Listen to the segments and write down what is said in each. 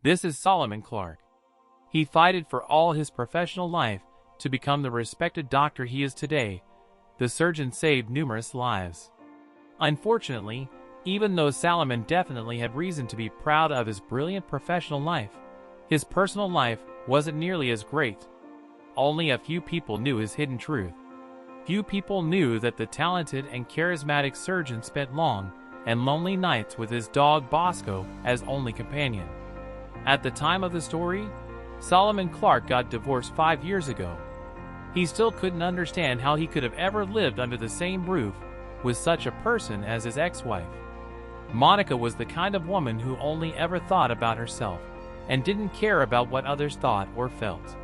This is Solomon Clark. He fought for all his professional life to become the respected doctor he is today. The surgeon saved numerous lives. Unfortunately, even though Solomon definitely had reason to be proud of his brilliant professional life, his personal life wasn't nearly as great. Only a few people knew his hidden truth. Few people knew that the talented and charismatic surgeon spent long and lonely nights with his dog Bosco as only companion. At the time of the story, Solomon Clark got divorced 5 years ago. He still couldn't understand how he could have ever lived under the same roof with such a person as his ex-wife. Monica was the kind of woman who only ever thought about herself and didn't care about what others thought or felt.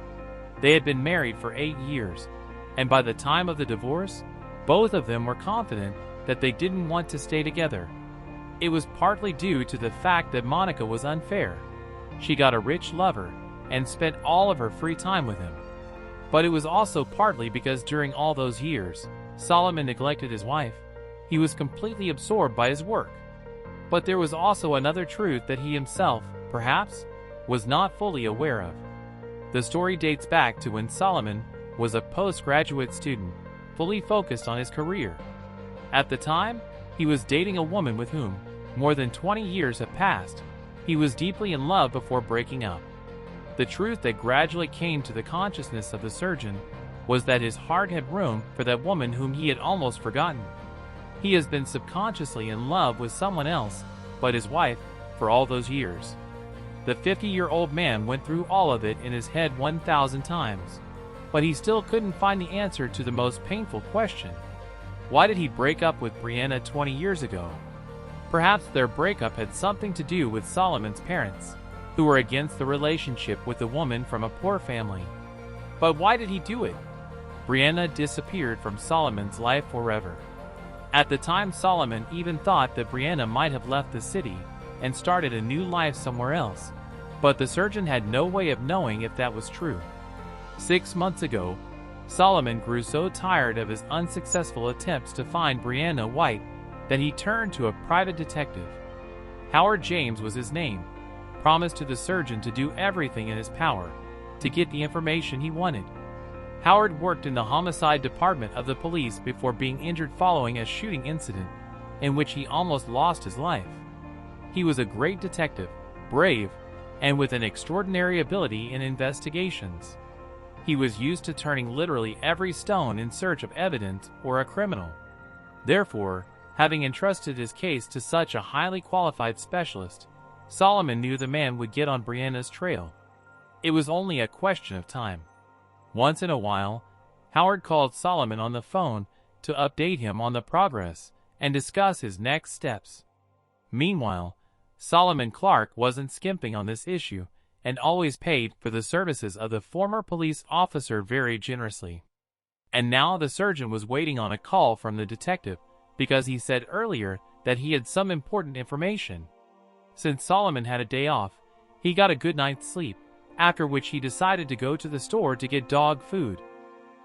They had been married for 8 years, and by the time of the divorce, both of them were confident that they didn't want to stay together. It was partly due to the fact that Monica was unfair. She got a rich lover and spent all of her free time with him. But it was also partly because during all those years, Solomon neglected his wife. He was completely absorbed by his work. But there was also another truth that he himself, perhaps, was not fully aware of. The story dates back to when Solomon was a postgraduate student, fully focused on his career. At the time, he was dating a woman with whom more than 20 years have passed. He was deeply in love before breaking up. The truth that gradually came to the consciousness of the surgeon was that his heart had room for that woman whom he had almost forgotten. He has been subconsciously in love with someone else but his wife for all those years. The 50-year-old man went through all of it in his head 1,000 times, but he still couldn't find the answer to the most painful question. Why did he break up with Brianna 20 years ago? Perhaps their breakup had something to do with Solomon's parents, who were against the relationship with the woman from a poor family. But why did he do it? Brianna disappeared from Solomon's life forever. At the time, Solomon even thought that Brianna might have left the city and started a new life somewhere else, but the surgeon had no way of knowing if that was true. 6 months ago, Solomon grew so tired of his unsuccessful attempts to find Brianna White that he turned to a private detective. Howard James was his name, promised to the surgeon to do everything in his power to get the information he wanted. Howard worked in the homicide department of the police before being injured following a shooting incident in which he almost lost his life. He was a great detective, brave, and with an extraordinary ability in investigations. He was used to turning literally every stone in search of evidence or a criminal. Therefore, having entrusted his case to such a highly qualified specialist, Solomon knew the man would get on Brianna's trail. It was only a question of time. Once in a while, Howard called Solomon on the phone to update him on the progress and discuss his next steps. Meanwhile, Solomon Clark wasn't skimping on this issue and always paid for the services of the former police officer very generously. And now the surgeon was waiting on a call from the detective because he said earlier that he had some important information. Since Solomon had a day off, he got a good night's sleep, after which he decided to go to the store to get dog food.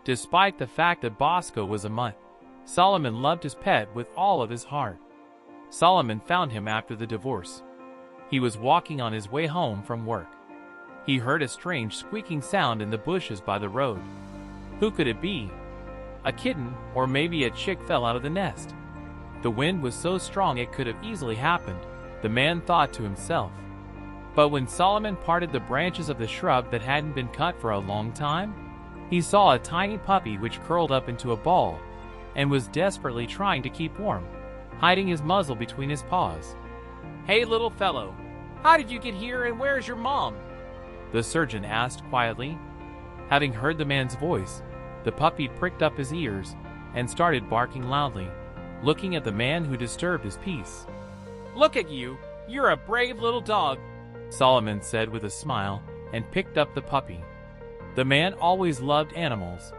Despite the fact that Bosco was a mutt, Solomon loved his pet with all of his heart. Solomon found him after the divorce. He was walking on his way home from work. He heard a strange squeaking sound in the bushes by the road. Who could it be? A kitten, or maybe a chick fell out of the nest. The wind was so strong it could have easily happened, the man thought to himself. But when Solomon parted the branches of the shrub that hadn't been cut for a long time, he saw a tiny puppy which curled up into a ball and was desperately trying to keep warm, hiding his muzzle between his paws. "Hey, little fellow, how did you get here and where's your mom?" the surgeon asked quietly. Having heard the man's voice, the puppy pricked up his ears and started barking loudly, looking at the man who disturbed his peace. "Look at you, you're a brave little dog," Solomon said with a smile and picked up the puppy. The man always loved animals,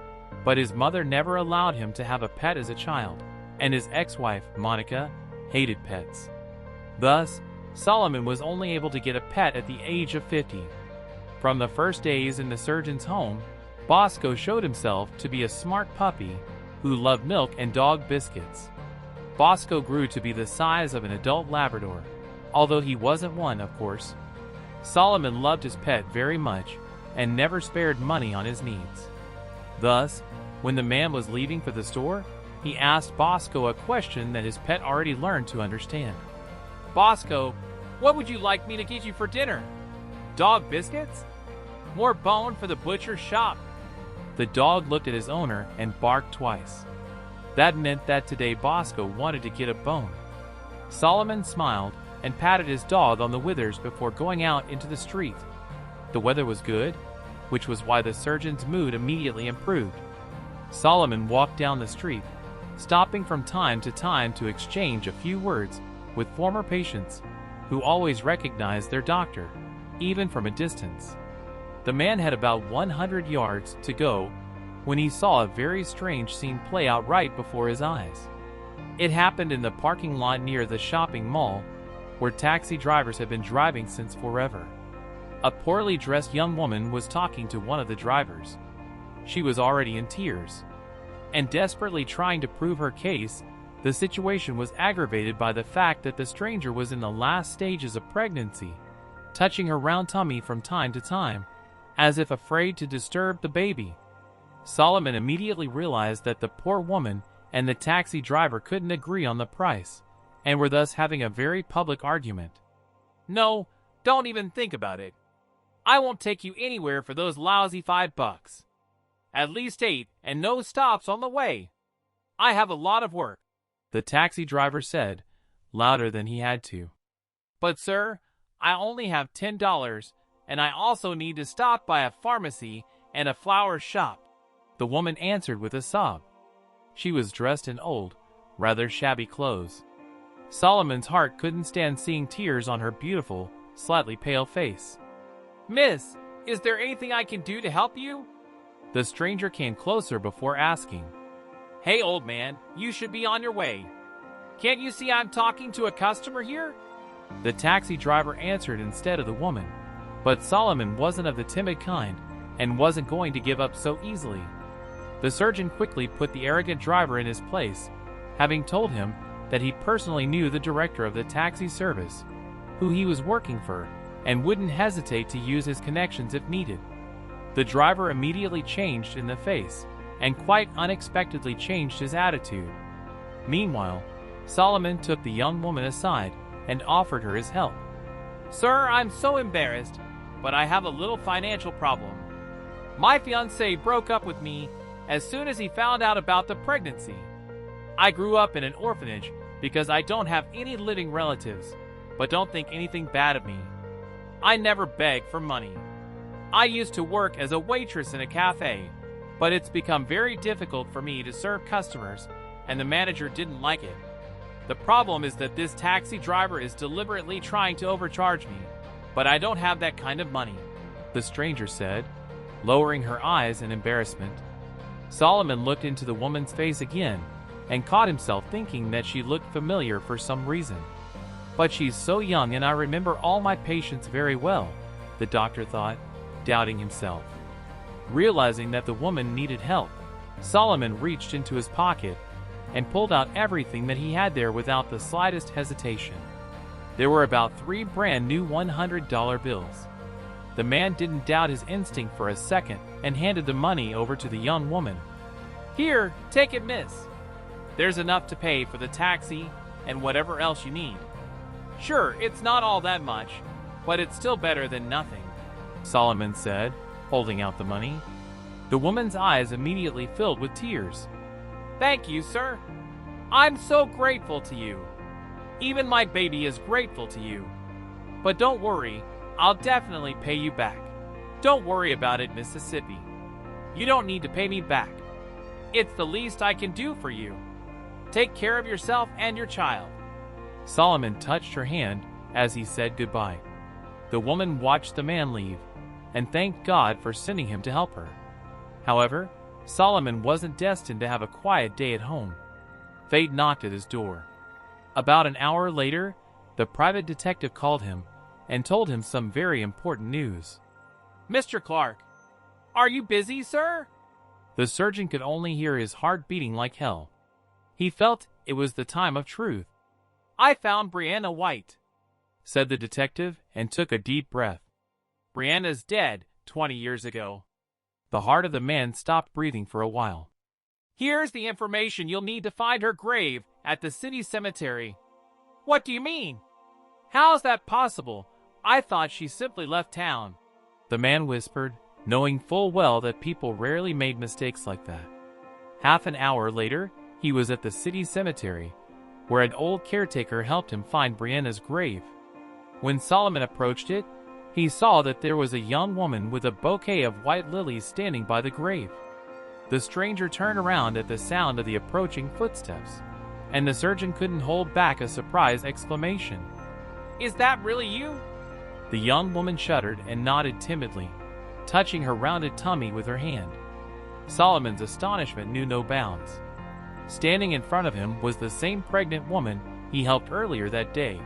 but his mother never allowed him to have a pet as a child, and his ex-wife, Monica, hated pets. Thus, Solomon was only able to get a pet at the age of 50. From the first days in the surgeon's home, Bosco showed himself to be a smart puppy who loved milk and dog biscuits. Bosco grew to be the size of an adult Labrador, although he wasn't one, of course. Solomon loved his pet very much and never spared money on his needs. Thus, when the man was leaving for the store, he asked Bosco a question that his pet already learned to understand. "Bosco, what would you like me to get you for dinner? Dog biscuits? More bone for the butcher's shop?" The dog looked at his owner and barked twice. That meant that today Bosco wanted to get a bone. Solomon smiled and patted his dog on the withers before going out into the street. The weather was good, which was why the surgeon's mood immediately improved. Solomon walked down the street, stopping from time to time to exchange a few words with former patients who always recognized their doctor, even from a distance. The man had about 100 yards to go when he saw a very strange scene play out right before his eyes. It happened in the parking lot near the shopping mall, where taxi drivers have been driving since forever. A poorly dressed young woman was talking to one of the drivers. She was already in tears, and desperately trying to prove her case. The situation was aggravated by the fact that the stranger was in the last stages of pregnancy, touching her round tummy from time to time, as if afraid to disturb the baby. Solomon immediately realized that the poor woman and the taxi driver couldn't agree on the price, and were thus having a very public argument. "No, don't even think about it. I won't take you anywhere for those lousy $5. At least 8 and no stops on the way. I have a lot of work," the taxi driver said, louder than he had to. "But sir, I only have $10, and I also need to stop by a pharmacy and a flower shop," the woman answered with a sob. She was dressed in old, rather shabby clothes. Solomon's heart couldn't stand seeing tears on her beautiful, slightly pale face. "Miss, is there anything I can do to help you?" The stranger came closer before asking. "Hey, old man, you should be on your way. Can't you see I'm talking to a customer here?" The taxi driver answered instead of the woman, but Solomon wasn't of the timid kind and wasn't going to give up so easily. The surgeon quickly put the arrogant driver in his place, having told him that he personally knew the director of the taxi service, who he was working for, and wouldn't hesitate to use his connections if needed. The driver immediately changed in the face, and quite unexpectedly changed his attitude. Meanwhile, Solomon took the young woman aside and offered her his help. "Sir, I'm so embarrassed, but I have a little financial problem. My fiance broke up with me as soon as he found out about the pregnancy. I grew up in an orphanage because I don't have any living relatives, but don't think anything bad of me. I never beg for money. I used to work as a waitress in a cafe, but it's become very difficult for me to serve customers, and the manager didn't like it. The problem is that this taxi driver is deliberately trying to overcharge me, but I don't have that kind of money," the stranger said, lowering her eyes in embarrassment. Solomon looked into the woman's face again and caught himself thinking that she looked familiar for some reason. "But she's so young and I remember all my patients very well," the doctor thought, doubting himself. Realizing that the woman needed help, Solomon reached into his pocket and pulled out everything that he had there without the slightest hesitation. There were about 3 brand new $100 bills. The man didn't doubt his instinct for a second and handed the money over to the young woman. "Here, take it, miss. There's enough to pay for the taxi and whatever else you need. Sure, it's not all that much, but it's still better than nothing," Solomon said, holding out the money. The woman's eyes immediately filled with tears. "Thank you, sir. I'm so grateful to you. Even my baby is grateful to you. But don't worry, I'll definitely pay you back. Don't worry about it, Mississippi. You don't need to pay me back. It's the least I can do for you. Take care of yourself and your child." Solomon touched her hand as he said goodbye. The woman watched the man leave and thanked God for sending him to help her. However, Solomon wasn't destined to have a quiet day at home. Fate knocked at his door. About an hour later, the private detective called him and told him some very important news. "Mr. Clark, are you busy, sir?" The surgeon could only hear his heart beating like hell. He felt it was the time of truth. "I found Brianna White," said the detective and took a deep breath. Brianna's dead 20 years ago. The heart of the man stopped breathing for a while. Here's the information you'll need to find her grave at the city cemetery. What do you mean? How is that possible? I thought she simply left town. The man whispered, knowing full well that people rarely made mistakes like that. Half an hour later, he was at the city cemetery, where an old caretaker helped him find Brianna's grave. When Solomon approached it, he saw that there was a young woman with a bouquet of white lilies standing by the grave. The stranger turned around at the sound of the approaching footsteps, and the surgeon couldn't hold back a surprised exclamation. Is that really you? The young woman shuddered and nodded timidly, touching her rounded tummy with her hand. Solomon's astonishment knew no bounds. Standing in front of him was the same pregnant woman he helped earlier that day.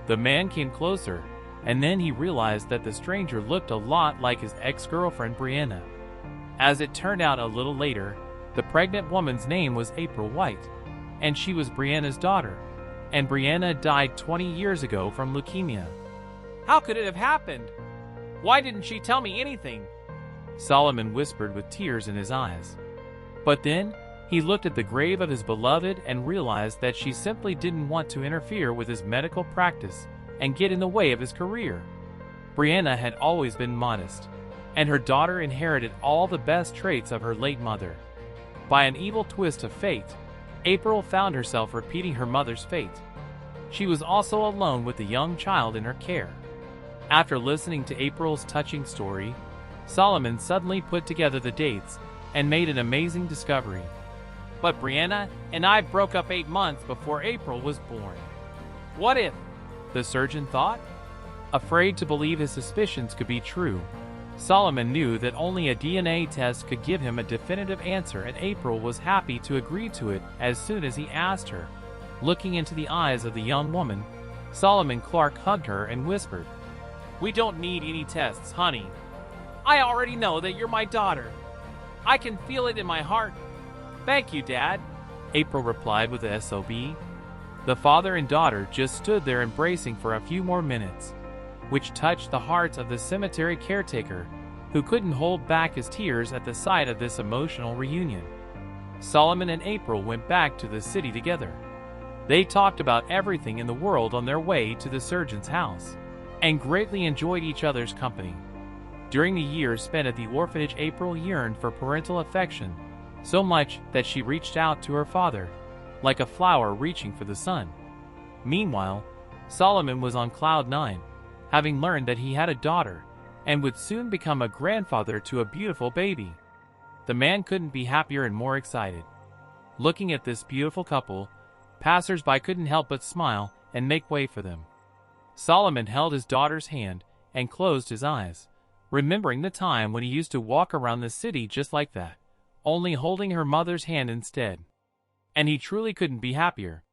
The man came closer, and then he realized that the stranger looked a lot like his ex-girlfriend Brianna. As it turned out a little later, the pregnant woman's name was April White, and she was Brianna's daughter, and Brianna died 20 years ago from leukemia. How could it have happened? Why didn't she tell me anything? Solomon whispered with tears in his eyes. But then, he looked at the grave of his beloved and realized that she simply didn't want to interfere with his medical practice and get in the way of his career. Brianna had always been modest, and her daughter inherited all the best traits of her late mother. By an evil twist of fate, April found herself repeating her mother's fate. She was also alone with the young child in her care. After listening to April's touching story, Solomon suddenly put together the dates and made an amazing discovery. But Brianna and I broke up 8 months before April was born. What if? The surgeon thought. Afraid to believe his suspicions could be true, Solomon knew that only a DNA test could give him a definitive answer, and April was happy to agree to it as soon as he asked her. Looking into the eyes of the young woman, Solomon Clark hugged her and whispered, "We don't need any tests, honey. I already know that you're my daughter. I can feel it in my heart." "Thank you, Dad," April replied with a SOB. The father and daughter just stood there embracing for a few more minutes, which touched the hearts of the cemetery caretaker, who couldn't hold back his tears at the sight of this emotional reunion. Solomon and April went back to the city together. They talked about everything in the world on their way to the surgeon's house, and greatly enjoyed each other's company. During the years spent at the orphanage, April yearned for parental affection, so much that she reached out to her father, like a flower reaching for the sun. Meanwhile, Solomon was on cloud 9, having learned that he had a daughter, and would soon become a grandfather to a beautiful baby. The man couldn't be happier and more excited. Looking at this beautiful couple, passers-by couldn't help but smile and make way for them. Solomon held his daughter's hand and closed his eyes, remembering the time when he used to walk around the city just like that, only holding her mother's hand instead. And he truly couldn't be happier.